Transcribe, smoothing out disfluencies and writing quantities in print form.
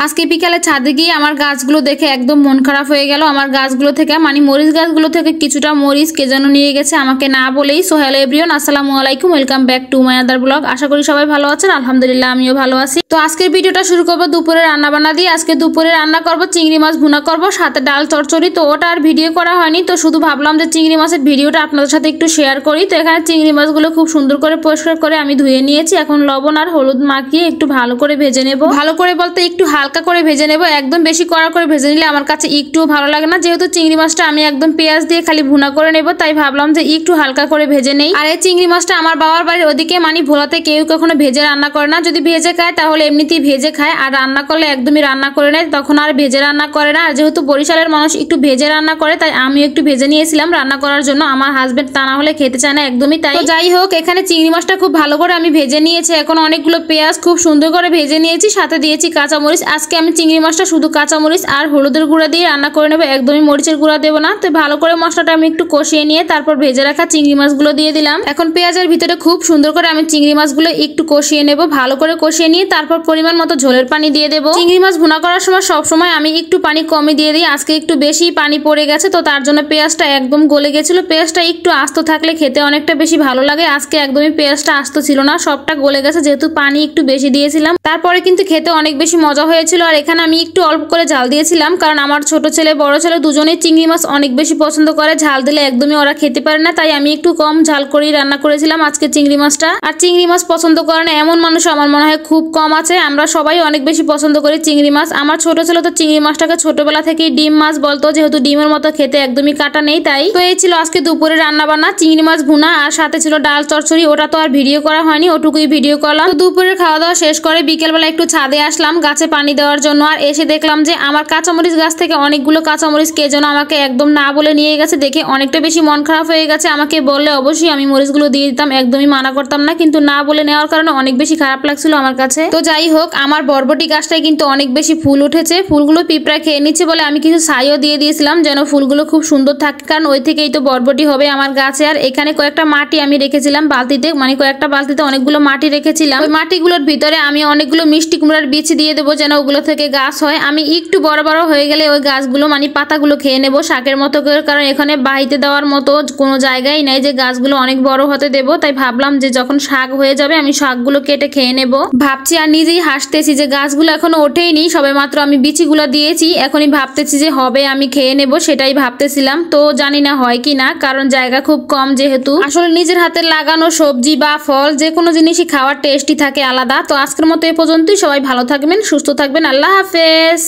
আজকে বিকালে ছাদে গিয়ে আমার গাছগুলো দেখে একদম মন খারাপ হয়ে গেল। আমার গাছগুলো থেকে মানে মরিচ গাছগুলো থেকে কিছুটা মরিচ কে যেন নিয়ে গেছে আমাকে না বলেই। সো হ্যালো এভরিওয়ান, আসসালামু আলাইকুম, welcome back to my other blog. আশা করি সবাই ভালো আছেন, আলহামদুলিল্লাহ আমিও ভালো আছি। তো আজকের ভিডিওটা শুরু করবো দুপুরে রান্না বান্না দিয়ে। আজকে দুপুরে রান্না করব চিংড়ি মাছ ভুনা করব, সাথে ডাল চচ্চড়ি। তো ওটা আর ভিডিও করা হয়নি, তো শুধু ভাবলাম যে চিংড়ি মাছের ভিডিওটা আপনাদের সাথে একটু শেয়ার করি। তো এখানে চিংড়ি মাছগুলো খুব সুন্দর করে পরিষ্কার করে আমি ধুয়ে নিয়েছি। এখন লবণ আর হলুদ মাখিয়ে একটু ভালো করে ভেজে নেব। ভালো করে বলতে একটু হালকা করে ভেজে নেব, একদম বেশি কড়া করে ভেজে নিলে আমার কাছে একটু ভালো লাগে না। যেহেতু চিংড়ি মাছটা আমি একদম পেঁয়াজ দিয়ে খালি ভুনা করে নেব, তাই ভাবলাম যে একটু হালকা করে ভেজে নেই। আর এই চিংড়ি মাছটা আমার বাবার বাড়ির ওদিকে মানে ভোলাতে কেউ কখনো ভেজে রান্না করে না। যদি ভেজে খায় তাহলে এমনিতেই ভেজে খায়, আর রান্না করলে একদমই রান্না করে নেয়, তখন আর ভেজে রান্না করে না। আর যেহেতু বরিশালের মানুষ একটু ভেজে রান্না করে, তাই আমি একটু ভেজে নিয়েছিলাম রান্না করার জন্য। আমার হাজবেন্ড তা না হলে খেতে চায় না একদমই, তাই। তো যাই হোক, এখানে চিংড়ি মাছটা খুব ভালো করে আমি ভেজে নিয়েছি। এখন অনেকগুলো পেঁয়াজ খুব সুন্দর করে ভেজে নিয়েছি, সাথে দিয়েছি কাঁচামরিচ। আজকে আমি চিংড়ি মাছটা শুধু কাঁচামরিচ আর হলুদের গুঁড়া দিয়ে রান্না করে নেবো, একদমই মরিচের গুঁড়া দেবো না। তো ভালো করে মশলাটা আমি একটু কষিয়ে নিয়ে তারপর ভেজে রাখা চিংড়ি মাছগুলো দিয়ে দিলাম। এখন পেঁয়াজের ভিতরে খুব সুন্দর করে আমি চিংড়ি মাছগুলো একটু কষিয়ে নেব। ভালো করে কষিয়ে নিয়ে তারপর পরিমাণ মতো ঝোলের পানি দিয়ে দেবো। চিংড়ি মাছ ভুনা করার সময় সবসময় আমি একটু পানি কমই দিয়ে দিই, আজকে একটু বেশি পানি পড়ে গেছে, তো তার জন্য পেঁয়াজটা একদম গলে গেছিল। পেঁয়াজটা একটু আস্ত থাকলে খেতে অনেকটা বেশি ভালো লাগে। আজকে একদমই পেঁয়াজটা আস্ত ছিল না, সবটা গলে গেছে, যেহেতু পানি একটু বেশি দিয়েছিলাম। তারপরে কিন্তু খেতে অনেক বেশি মজা হয়েছিল। আর এখানে আমি একটু অল্প করে ঝাল দিয়েছিলাম, কারণ আমার ছোট ছেলে বড় ছেলে দুজনেই চিংড়ি মাছ অনেক বেশি পছন্দ করে। ঝাল দিলে একদমই ওরা খেতে পারে না, তাই আমি একটু কম ঝাল করেই রান্না করেছিলাম আজকে চিংড়ি মাছটা। আর চিংড়ি মাছ পছন্দ করে না এমন মানুষ আমার মনে হয় খুব কম আছে। আমরা সবাই অনেক বেশি পছন্দ করি চিংড়ি মাছ। আমার ছোট ছেলে তো চিংড়ি মাছটাকে ছোটবেলা থেকেই ডিম মাছ বলতো, যেহেতু ডিমের মতো খেতে একদমই কাটা নেই, তাই। তো এই ছিল আজকে দুপুরে রান্না বান্না, চিংড়ি মাছ ভুনা আর সাথে ছিল ডাল চচ্চড়ি। ওটা তো আর ভিডিও করা হয়নি, ওটুকুই ভিডিও করলাম। তো দুপুরের খাওয়া দাওয়া শেষ করে বিকেলবেলা একটু ছাদে আসলাম গাছে পানি দেওয়ার জন্য। আর এসে দেখলাম যে আমার কাঁচামরিচ গাছ থেকে অনেকগুলো কাঁচামরিচ কে যেন আমাকে একদম না বলে নিয়ে গেছে। দেখে অনেকটা বেশি মন খারাপ হয়ে গেছে। আমাকে বললে অবশ্যই আমি মরিচগুলো দিয়ে দিতাম, একদমই মানা করতাম না, কিন্তু না বলে নেওয়ার কারণে অনেক বেশি খারাপ লাগছিল আমার কাছে। তো যাই হোক, আমার বরবটি গাছটায় কিন্তু অনেক বেশি ফুল উঠেছে। ফুলগুলো পিঁপড়া খেয়ে নিচ্ছে বলে আমি কিছু ছাইও দিয়ে দিয়েছিলাম, যেন ফুলগুলো খুব সুন্দর থাকে, কারণ ওই থেকেই তো বরবটি হবে আমার গাছে। আর এখানে কয়েকটা মাটি আমি রেখেছিলাম বালতিতে, মানে কয়েকটা বালতিতে অনেকগুলো মাটি রেখেছিলাম। ওই মাটিগুলোর ভিতরে আমি অনেকগুলো মিষ্টি কুমড়ার বীজ দিয়ে দেবো, যেন ওগুলো থেকে গাছ হয়। আমি একটু বড় বড় হয়ে গেলে ওই গাছগুলো মানে পাতাগুলো খেয়ে নেবো শাকের মতো করে, কারণ এখানে বাহিতে দেওয়ার মতো কোনো জায়গায় নেই যে গাছগুলো অনেক বড় হতে দেবো। তাই ভাবলাম যে যখন শাক হয়ে যাবে আমি শাকগুলো কেটে খেয়ে নেব ভাবছি। আর নিজেই হাসতেছি যে গাছগুলো এখনো ওঠেইনি, সবে মাত্র আমি বিচিগুলো দিয়েছি, এখনই ভাবতেছি যে হবে আমি খেয়ে নেব, সেটাই ভাবতেছিলাম। তো জানি না হয় কি না, কারণ জায়গা খুব কম যেহেতু। আসলে নিজের হাতে লাগানো সবজি বা ফল যে কোনো জিনিসই খাওয়ার টেস্টই থাকে আলাদা। তো আজকের মতো এ পর্যন্তই। সবাই ভালো থাকবেন, সুস্থ থাকবেন, আল্লাহ হাফেজ।